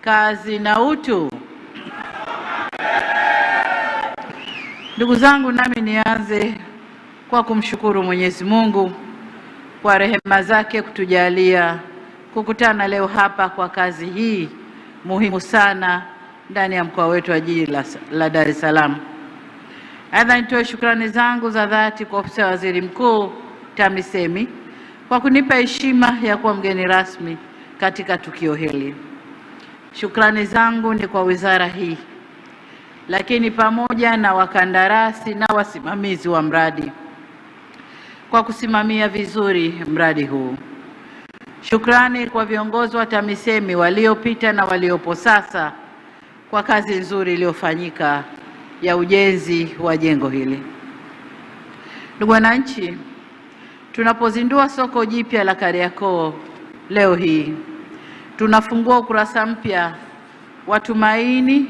Kazi na utu. Ndugu zangu, nami nianze kwa kumshukuru Mwenyezi Mungu kwa rehema zake kutujalia kukutana leo hapa kwa kazi hii muhimu sana ndani ya mkoa wetu wa jiji la Dar es Salaam. Aidha, nitoe shukrani zangu za dhati kwa ofisi ya Waziri Mkuu TAMISEMI kwa kunipa heshima ya kuwa mgeni rasmi katika tukio hili. Shukrani zangu ni kwa wizara hii, lakini pamoja na wakandarasi na wasimamizi wa mradi kwa kusimamia vizuri mradi huu. Shukrani kwa viongozi wa TAMISEMI waliopita na waliopo sasa kwa kazi nzuri iliyofanyika ya ujenzi wa jengo hili. Ndugu wananchi, tunapozindua soko jipya la Kariakoo leo hii, tunafungua ukurasa mpya wa tumaini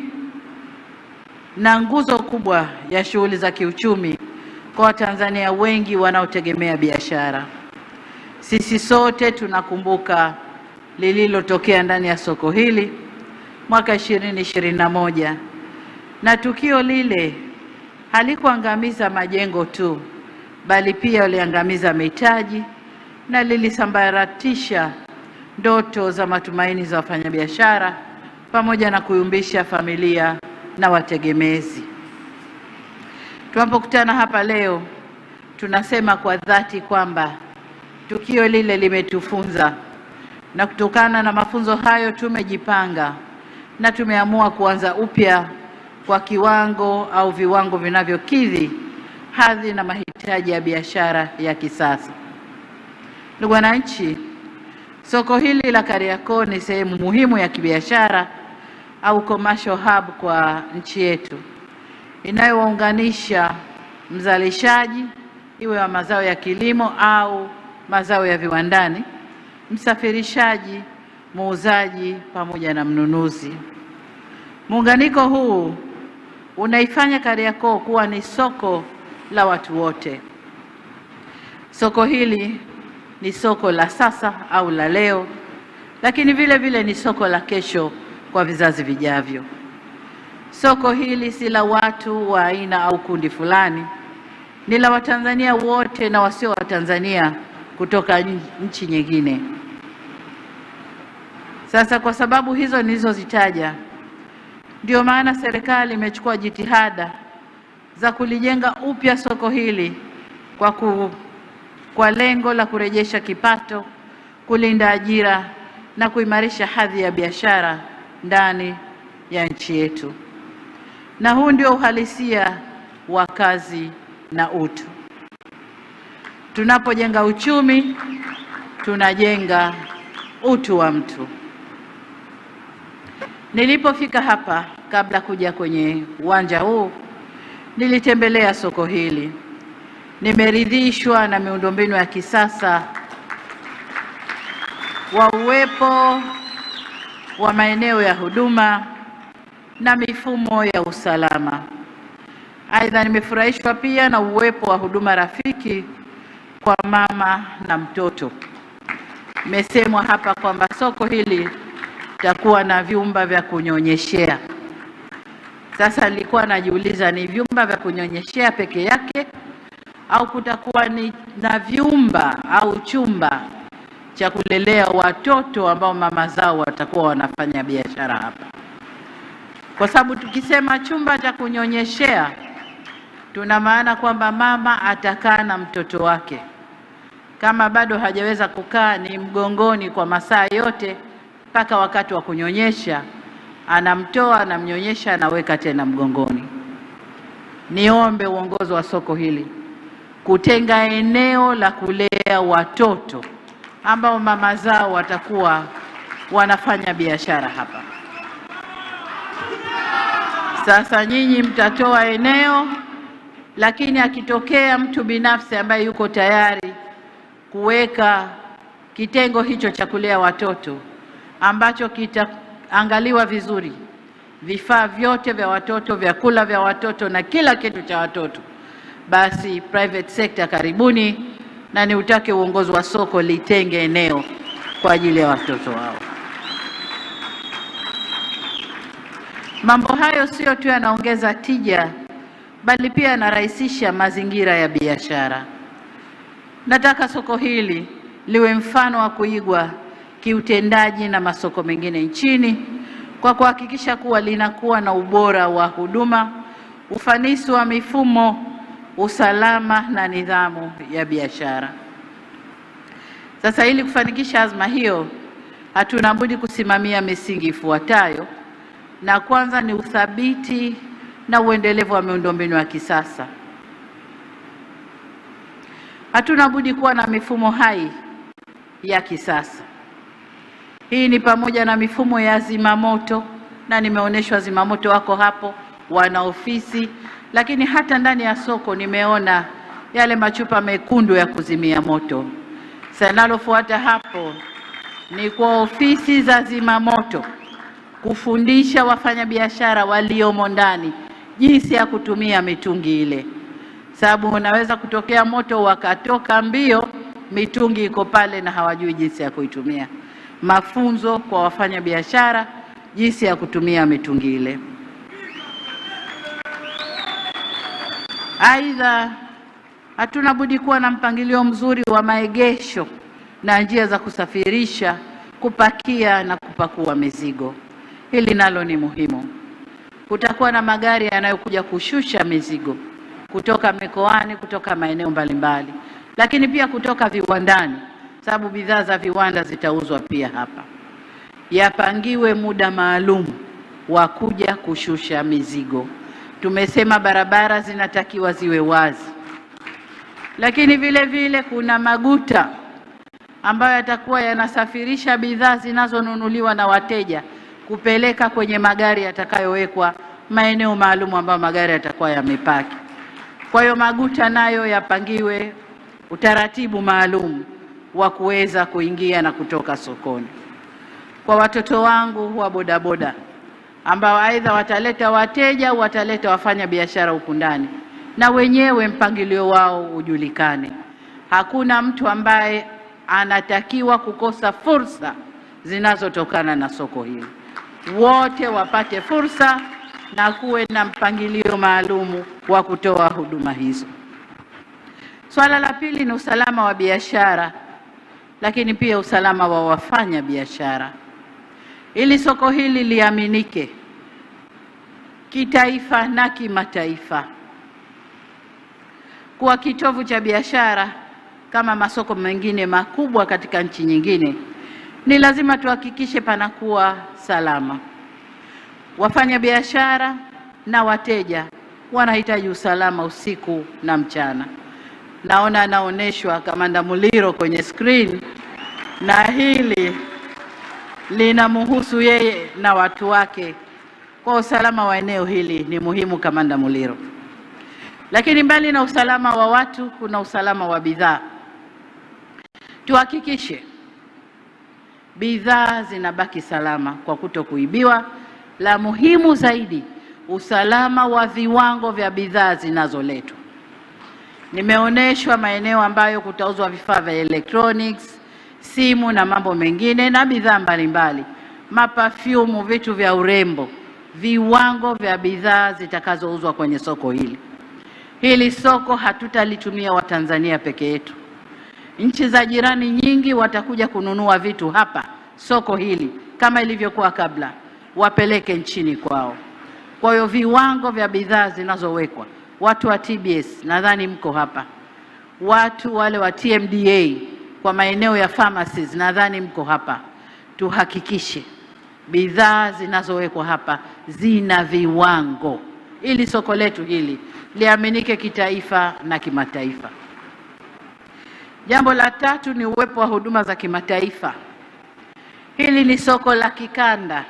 na nguzo kubwa ya shughuli za kiuchumi kwa Watanzania wengi wanaotegemea biashara. Sisi sote tunakumbuka lililotokea ndani ya soko hili mwaka 2021, na tukio lile halikuangamiza majengo tu, bali pia liliangamiza mitaji na lilisambaratisha ndoto za matumaini za wafanyabiashara pamoja na kuyumbisha familia na wategemezi. Tunapokutana hapa leo, tunasema kwa dhati kwamba tukio lile limetufunza, na kutokana na mafunzo hayo tumejipanga na tumeamua kuanza upya kwa kiwango au viwango vinavyokidhi hadhi na mahitaji ya biashara ya kisasa. Ndugu wananchi, soko hili la Kariakoo ni sehemu muhimu ya kibiashara au commercial hub kwa nchi yetu, inayowaunganisha mzalishaji, iwe wa mazao ya kilimo au mazao ya viwandani, msafirishaji, muuzaji pamoja na mnunuzi. Muunganiko huu unaifanya Kariakoo kuwa ni soko la watu wote. Soko hili ni soko la sasa au la leo, lakini vile vile ni soko la kesho kwa vizazi vijavyo. Soko hili si la watu wa aina au kundi fulani, ni la Watanzania wote na wasio Watanzania kutoka nchi nyingine. Sasa kwa sababu hizo nilizozitaja, ndio maana serikali imechukua jitihada za kulijenga upya soko hili kwa lengo la kurejesha kipato, kulinda ajira na kuimarisha hadhi ya biashara ndani ya nchi yetu. Na huu ndio uhalisia wa kazi na utu. Tunapojenga uchumi, tunajenga utu wa mtu. Nilipofika hapa, kabla kuja kwenye uwanja huu, nilitembelea soko hili. Nimeridhishwa na miundombinu ya kisasa wa uwepo wa maeneo ya huduma na mifumo ya usalama. Aidha, nimefurahishwa pia na uwepo wa huduma rafiki kwa mama na mtoto. Imesemwa hapa kwamba soko hili litakuwa na vyumba vya kunyonyeshea. Sasa nilikuwa najiuliza, ni vyumba vya kunyonyeshea peke yake au kutakuwa na vyumba au chumba cha kulelea watoto ambao mama zao watakuwa wanafanya biashara hapa? Kwa sababu tukisema chumba cha kunyonyeshea, tuna maana kwamba mama atakaa na mtoto wake, kama bado hajaweza kukaa ni mgongoni kwa masaa yote mpaka wakati wa kunyonyesha, anamtoa, anamnyonyesha, anaweka tena mgongoni. Niombe uongozi wa soko hili kutenga eneo la kulea watoto ambao mama zao watakuwa wanafanya biashara hapa. Sasa nyinyi mtatoa eneo, lakini akitokea mtu binafsi ambaye yuko tayari kuweka kitengo hicho cha kulea watoto ambacho kitaangaliwa vizuri, vifaa vyote vya watoto, vyakula vya watoto na kila kitu cha watoto, basi private sector karibuni, na niutake uongozi wa soko litenge eneo kwa ajili ya watoto wao. Mambo hayo sio tu yanaongeza tija, bali pia yanarahisisha mazingira ya biashara. Nataka soko hili liwe mfano wa kuigwa kiutendaji na masoko mengine nchini kwa kuhakikisha kuwa linakuwa na ubora wa huduma, ufanisi wa mifumo, usalama na nidhamu ya biashara. Sasa ili kufanikisha azma hiyo, hatuna budi kusimamia misingi ifuatayo, na kwanza ni uthabiti na uendelevu wa miundombinu ya kisasa. Hatuna budi kuwa na mifumo hai ya kisasa. Hii ni pamoja na mifumo ya zimamoto, na nimeonyeshwa zimamoto wako hapo, wana ofisi, lakini hata ndani ya soko nimeona yale machupa mekundu ya kuzimia moto. Sasa linalofuata hapo ni kwa ofisi za zimamoto kufundisha wafanyabiashara waliomo ndani jinsi ya kutumia mitungi ile, sababu unaweza kutokea moto wakatoka mbio, mitungi iko pale na hawajui jinsi ya kuitumia. Mafunzo kwa wafanyabiashara jinsi ya kutumia mitungi ile. Aidha, hatuna budi kuwa na mpangilio mzuri wa maegesho na njia za kusafirisha, kupakia na kupakua mizigo. Hili nalo ni muhimu. Kutakuwa na magari yanayokuja kushusha mizigo kutoka mikoani, kutoka maeneo mbalimbali, lakini pia kutoka viwandani, sababu bidhaa za viwanda zitauzwa pia hapa. Yapangiwe muda maalum wa kuja kushusha mizigo. Tumesema barabara zinatakiwa ziwe wazi, lakini vile vile kuna maguta ambayo yatakuwa yanasafirisha bidhaa zinazonunuliwa na wateja kupeleka kwenye magari yatakayowekwa maeneo maalum ambayo magari yatakuwa yamepaki. Kwa hiyo maguta nayo yapangiwe utaratibu maalum wa kuweza kuingia na kutoka sokoni. Kwa watoto wangu wa bodaboda ambao aidha wataleta wateja au wataleta wafanya biashara huku ndani, na wenyewe mpangilio wao ujulikane. Hakuna mtu ambaye anatakiwa kukosa fursa zinazotokana na soko hili. Wote wapate fursa na kuwe na mpangilio maalumu wa kutoa huduma hizo. Swala la pili ni usalama wa biashara, lakini pia usalama wa wafanya biashara. Ili soko hili liaminike kitaifa na kimataifa kuwa kitovu cha biashara kama masoko mengine makubwa katika nchi nyingine, ni lazima tuhakikishe panakuwa salama. Wafanya biashara na wateja wanahitaji usalama usiku na mchana. Naona anaonyeshwa Kamanda Muliro kwenye screen, na hili linamhusu yeye na watu wake. Kwa usalama wa eneo hili ni muhimu, Kamanda Muliro. Lakini mbali na usalama wa watu, kuna usalama wa bidhaa. Tuhakikishe bidhaa zinabaki salama kwa kutokuibiwa. La muhimu zaidi, usalama wa viwango vya bidhaa zinazoletwa. Nimeonyeshwa maeneo ambayo kutauzwa vifaa vya electronics, simu na mambo mengine na bidhaa mbalimbali, mapafyumu, vitu vya urembo, viwango vya bidhaa zitakazouzwa kwenye soko hili. Hili soko hatutalitumia Watanzania peke yetu. Nchi za jirani nyingi watakuja kununua vitu hapa soko hili kama ilivyokuwa kabla, wapeleke nchini kwao. Kwa hiyo viwango vya bidhaa zinazowekwa, watu wa TBS nadhani mko hapa, watu wale wa TMDA kwa maeneo ya pharmacies nadhani mko hapa, tuhakikishe bidhaa zinazowekwa hapa zina viwango ili soko letu hili liaminike kitaifa na kimataifa. Jambo la tatu ni uwepo wa huduma za kimataifa. Hili ni soko la kikanda.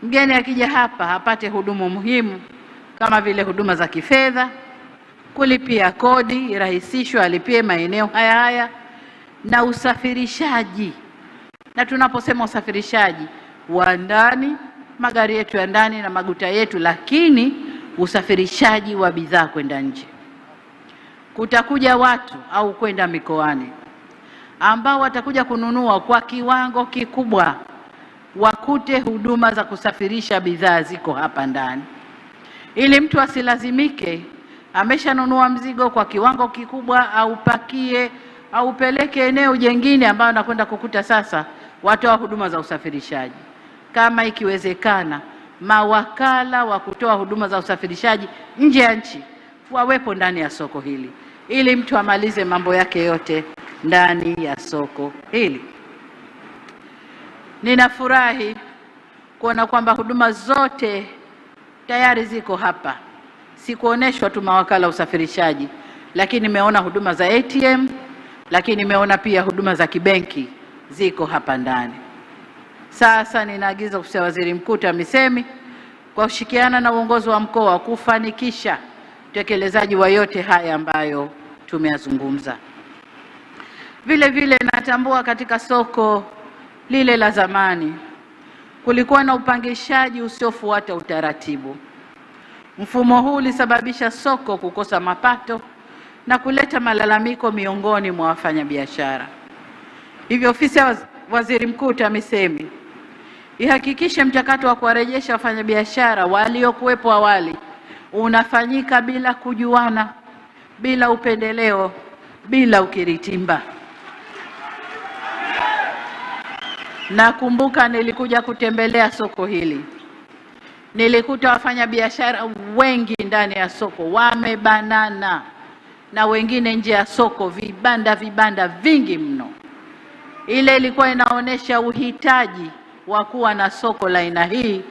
Mgeni akija hapa apate huduma muhimu kama vile huduma za kifedha, kulipia kodi irahisishwe, alipie maeneo haya na usafirishaji. Na tunaposema usafirishaji wa ndani, magari yetu ya ndani na maguta yetu, lakini usafirishaji wa bidhaa kwenda nje. Kutakuja watu au kwenda mikoani ambao watakuja kununua kwa kiwango kikubwa, wakute huduma za kusafirisha bidhaa ziko hapa ndani, ili mtu asilazimike ameshanunua mzigo kwa kiwango kikubwa, aupakie au upeleke eneo jengine ambayo anakwenda kukuta sasa watoa huduma za usafirishaji. Kama ikiwezekana, mawakala wa kutoa huduma za usafirishaji nje ya nchi wawepo ndani ya soko hili, ili mtu amalize mambo yake yote ndani ya soko hili. Ninafurahi kuona kwamba huduma zote tayari ziko hapa. Sikuoneshwa tu mawakala usafirishaji, lakini nimeona huduma za ATM, lakini nimeona pia huduma za kibenki ziko hapa ndani. Sasa ninaagiza ofisi ya Waziri Mkuu TAMISEMI kwa kushirikiana na uongozi wa mkoa kufanikisha utekelezaji wa yote haya ambayo tumeyazungumza. Vile vile natambua katika soko lile la zamani kulikuwa na upangishaji usiofuata utaratibu. Mfumo huu ulisababisha soko kukosa mapato na kuleta malalamiko miongoni mwa wafanyabiashara. Hivyo ofisi ya Waziri Mkuu TAMISEMI ihakikishe mchakato wa kuwarejesha wafanyabiashara waliokuwepo awali unafanyika bila kujuana, bila upendeleo, bila ukiritimba. Nakumbuka nilikuja kutembelea soko hili, nilikuta wafanyabiashara wengi ndani ya soko wamebanana na wengine nje ya soko, vibanda vingi mno. Ile ilikuwa inaonesha uhitaji wa kuwa na soko la aina hii